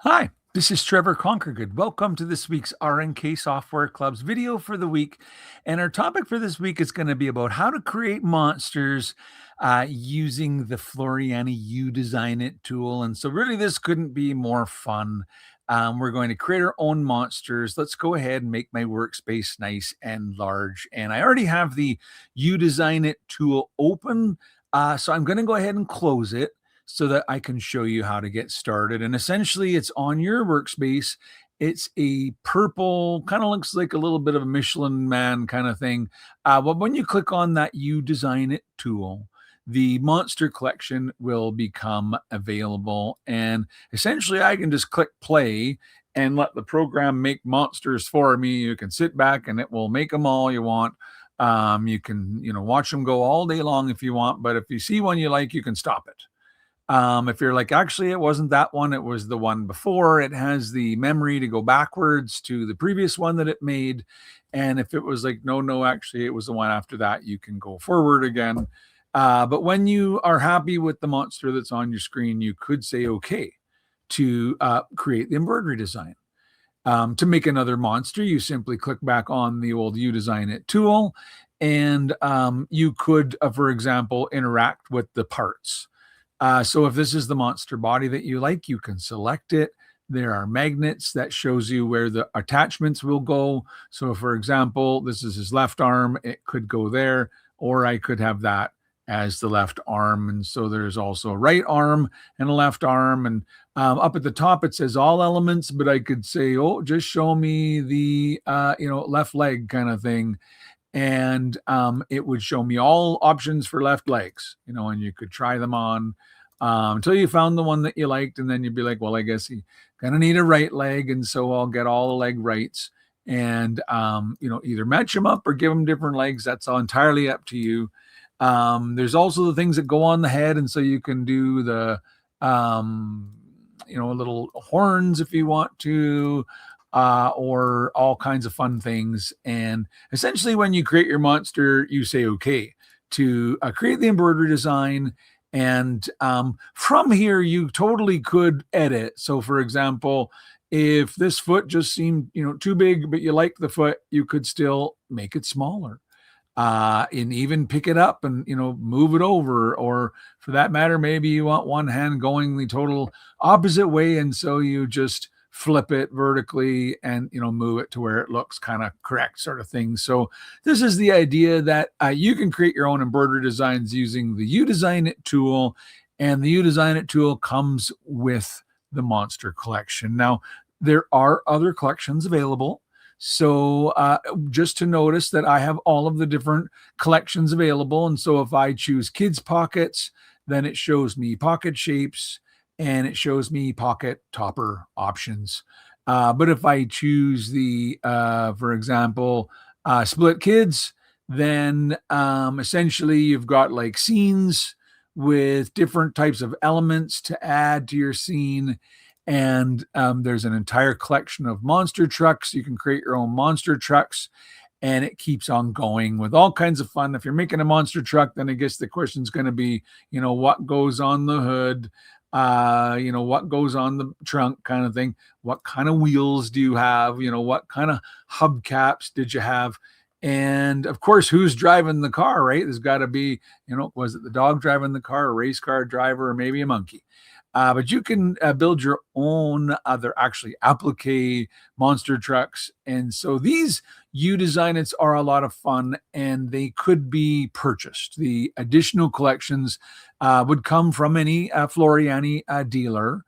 Hi, this is Trevor Conquergood. Welcome to this week's RNK Software Club's video for the week. And our topic for this week is going to be about how to create monsters using the Floriani You Design It tool. And so, really, this couldn't be more fun. We're going to create our own monsters. Let's go ahead and make my workspace nice and large. And I already have the You Design It tool open. So, I'm going to go ahead and close it so that I can show you how to get started. And essentially, it's on your workspace. It's a purple, kind of looks like a little bit of a Michelin man kind of thing. But when you click on that You Design It tool, the monster collection will become available. And essentially, I can just click play and let the program make monsters for me. You can sit back and it will make them all you want. You can, watch them go all day long if you want. But if you see one you like, you can stop it. If you're like, actually, it wasn't that one, it was the one before, it has the memory to go backwards to the previous one that it made. And if it was like, no, actually, it was the one after that, you can go forward again. But when you are happy with the monster that's on your screen, you could say okay to create the embroidery design. To make another monster, you simply click back on the old You Design It tool, and you could, for example, interact with the parts. So if this is the monster body that you like, you can select it. There are magnets that shows you where the attachments will go. So for example, this is his left arm, it could go there, or I could have that as the left arm. And so there's also a right arm and a left arm. And up at the top, it says all elements, but I could say, oh, just show me the, left leg kind of thing. And it would show me all options for left legs, and you could try them on until you found the one that you liked, and then you'd be like, well, I guess you kind of need a right leg, and so I'll get all the leg rights, and either match them up or give them different legs. That's all entirely up to you. There's also the things that go on the head, and so you can do the little horns if you want to, or all kinds of fun things. And essentially, when you create your monster, you say okay to create the embroidery design. And from here, you totally could edit. So, for example, if this foot just seemed too big, but you like the foot, you could still make it smaller. And even pick it up and move it over, or for that matter, maybe you want one hand going the total opposite way, and so you just flip it vertically and move it to where it looks kind of correct, sort of thing. So this is the idea that you can create your own embroidery designs using the You Design It tool, and the You Design It tool comes with the monster collection. Now, there are other collections available. So just to notice that I have all of the different collections available. And so if I choose kids pockets, then it shows me pocket shapes and it shows me pocket topper options. But if I choose the, for example, split kids, then essentially you've got like scenes with different types of elements to add to your scene. And there's an entire collection of monster trucks. You can create your own monster trucks, and it keeps on going with all kinds of fun. If you're making a monster truck, then I guess the question is going to be, what goes on the hood, what goes on the trunk kind of thing. What kind of wheels do you have? What kind of hubcaps did you have? And of course, who's driving the car, right? There's got to be, was it the dog driving the car, a race car driver, or maybe a monkey? But you can build your own other actually applique monster trucks. And so these You Design It's are a lot of fun, and they could be purchased. The additional collections would come from any Floriani dealer.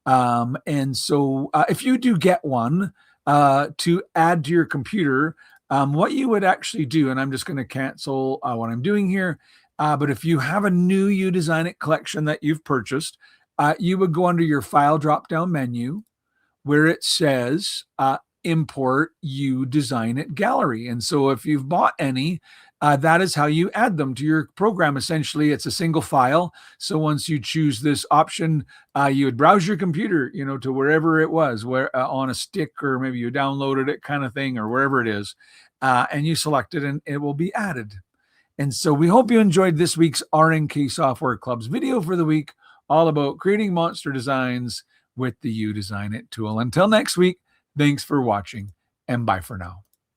And so if you do get one to add to your computer, what you would actually do, and I'm just going to cancel what I'm doing here, but if you have a new You Design It collection that you've purchased, you would go under your file drop-down menu where it says import You Design It gallery. And so if you've bought any, that is how you add them to your program. Essentially, it's a single file. So once you choose this option, you would browse your computer, to wherever it was, where on a stick, or maybe you downloaded it kind of thing, or wherever it is, and you select it and it will be added. And so we hope you enjoyed this week's RNK Software Club's video for the week, all about creating monster designs with the You Design It tool. Until next week, thanks for watching and bye for now.